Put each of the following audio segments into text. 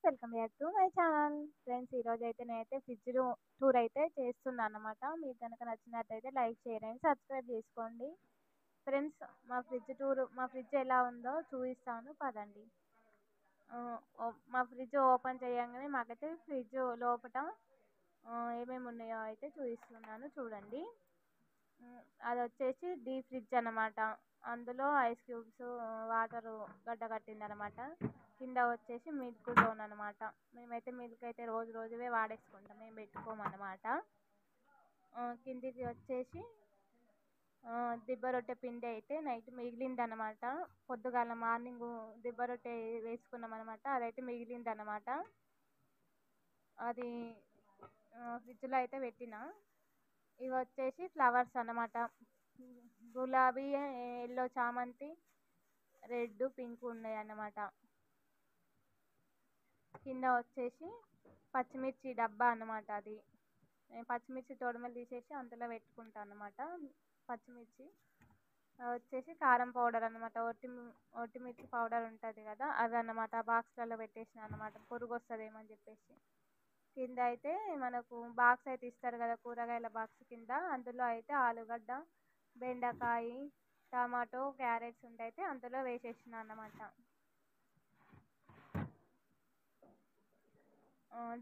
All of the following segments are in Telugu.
Welcome back to my channel. Friends, ఈరోజు అయితే నేనైతే ఫ్రిడ్జ్ టూర్ అయితే చేస్తున్నాను అనమాట. మీకు కనుక నచ్చినట్టయితే లైక్, షేర్ అండ్ సబ్స్క్రైబ్ చేసుకోండి. ఫ్రెండ్స్, మా ఫ్రిడ్జ్ ఎలా ఉందో చూపిస్తాను పదండి. ఆ, మా ఫ్రిడ్జ్ ఓపెన్ చేయగానే మాకైతే ఫ్రిడ్జ్ లోపల ఏమేమి ఉన్నాయో అయితే చూపిస్తున్నాను చూడండి. అది వచ్చేసి డీప్ ఫ్రిడ్జ్ అనమాట. అందులో ఐస్ క్యూబ్స్, వాటర్ గడ్డ కట్టింది అనమాట. కింద వచ్చేసి మిల్క్ జోన్ అనమాట. మేమైతే మిల్క్ అయితే రోజు రోజువే వాడేసుకుంటాం, మేము పెట్టుకోమన్నమాట. కిందికి వచ్చేసి దిబ్బ రొట్టె పిండి అయితే నైట్ మిగిలింది అనమాట. పొద్దుగాల మార్నింగ్ దిబ్బ రొట్టె వేసుకున్నాం అనమాట. అదైతే మిగిలింది అనమాట. అది ఫ్రిడ్జ్లో అయితే పెట్టిన. ఇవి వచ్చేసి ఫ్లవర్స్ అన్నమాట. గులాబీ, ఎల్లో చామంతి, రెడ్, పింక్ ఉన్నాయి అన్నమాట. కింద వచ్చేసి పచ్చిమిర్చి డబ్బా అన్నమాట. అది నేను పచ్చిమిర్చి తొడిమలు తీసేసి అందులో పెట్టుకుంటాను అన్నమాట. పచ్చిమిర్చి వచ్చేసి కారం పౌడర్ అన్నమాట. ఒట్టిమిర్చి పౌడర్ ఉంటుంది కదా, అది అన్నమాట. బాక్స్లలో పెట్టేసిన అన్నమాట, పురుగు వస్తుందేమో అని చెప్పేసి. కింద అయితే మనకు బాక్స్ అయితే ఇస్తారు కదా, కూరగాయల బాక్స్ కింద. అందులో అయితే ఆలుగడ్డ, బెండకాయ, టమాటో, క్యారెట్స్ ఉంటే అందులో వేసేసిన అన్నమాట.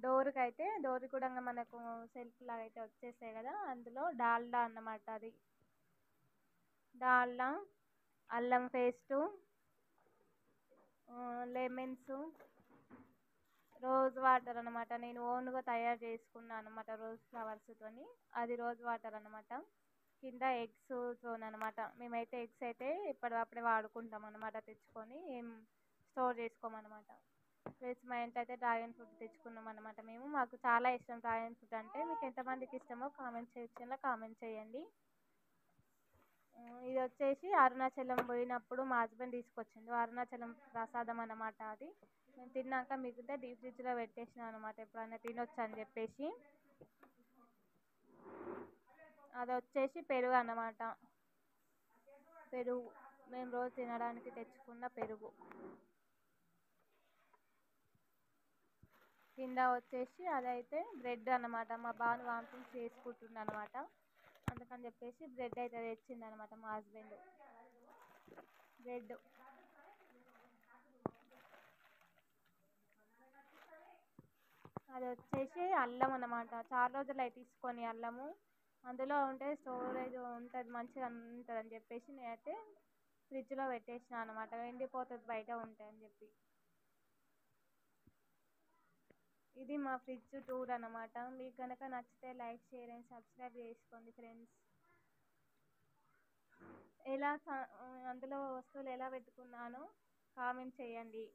డోర్ కూడా మనకు సెల్ఫ్ లాగా అయితే వచ్చేస్తాయి కదా. అందులో డాల్డా అన్నమాట. అది డాల్డా, అల్లం పేస్టు, లెమన్స్, రోజ్ వాటర్ అనమాట. నేను ఓన్గా తయారు చేసుకున్నాను అనమాట రోజ్ ఫ్లవర్స్తోని. అది రోజ్ వాటర్ అనమాట. కింద ఎగ్స్ జోన్ అనమాట. మేమైతే ఎగ్స్ అయితే ఇప్పటికప్పుడే వాడుకుంటాం అనమాట, తెచ్చుకొని ఏం స్టోర్ చేసుకోమన్నమాట. ప్లస్ మా ఇంట్లో అయితే డ్రాగన్ ఫ్రూట్ తెచ్చుకున్నాం అనమాట. మాకు చాలా ఇష్టం డ్రాగన్ ఫ్రూట్ అంటే. మీకు ఎంతమందికి ఇష్టమో కామెంట్ సెక్షన్లో కామెంట్ చేయండి. ఇది వచ్చేసి అరుణాచలం పోయినప్పుడు మా హస్బెండ్ తీసుకొచ్చిండు. అరుణాచలం ప్రసాదం అన్నమాట. అది నేను తిన్నాక మిగిలితే డీప్ ఫ్రిడ్జ్లో పెట్టేసిన అనమాట, ఎప్పుడైనా తినొచ్చు అని చెప్పేసి. అది వచ్చేసి పెరుగు అన్నమాట. పెరుగు మేము రోజు తినడానికి తెచ్చుకున్న పెరుగు. కింద వచ్చేసి అదైతే బ్రెడ్ అన్నమాట. మా బాను వామిటింగ్ చేసుకుంటుంది అనమాట. అందుకని చెప్పేసి బ్రెడ్ అయితే తెచ్చింది అనమాట మా హస్బెండ్. బ్రెడ్ అది వచ్చేసి అల్లం అన్నమాట. చాలా రోజులు అయితే తీసుకొని అల్లము అందులో ఉంటే స్టోరేజ్ ఉంటుంది, మంచిగా ఉంటుంది అని చెప్పేసి నేనైతే ఫ్రిడ్జ్లో పెట్టేసిన అనమాట. ఎండిపోతుంది బయట ఉంటాయని చెప్పి. ఇది మా ఫ్రిడ్జ్ టూర్ అనమాట. మీకు కనుక నచ్చితే లైక్, షేర్ అండ్ సబ్స్క్రైబ్ చేసుకోండి ఫ్రెండ్స్. అందులో వస్తువులు ఎలా పెట్టుకున్నానో కామెంట్ చేయండి.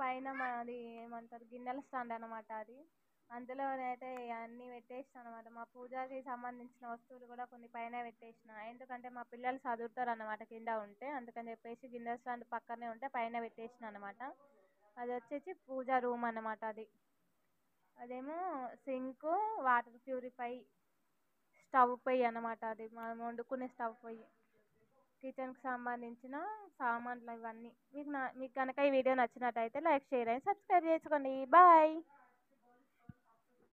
పైన మాది ఏమంటారు, గిన్నెల స్టాండ్ అనమాట. అది అందులోనైతే అన్నీ పెట్టేసిన అనమాట. మా పూజకి సంబంధించిన వస్తువులు కూడా కొన్ని పైన పెట్టేసిన. ఎందుకంటే మా పిల్లలు చదువుతారు అనమాట కింద ఉంటే. అందుకని చెప్పేసి గిన్నెల స్టాండ్ పక్కనే ఉంటే పైన పెట్టేసిన అనమాట. అది వచ్చేసి పూజ రూమ్ అనమాట. అదేమో సింక్, వాటర్ ప్యూరిఫై, స్టవ్ పొయ్యి అనమాట. అది మనం వండుకునే స్టవ్ పొయ్యి. కిచెన్కి సంబంధించిన సామాన్లు ఇవన్నీ. మీకు కనుక ఈ వీడియో నచ్చినట్టయితే లైక్, షేర్ అండ్ సబ్స్క్రైబ్ చేసుకోండి. బాయ్.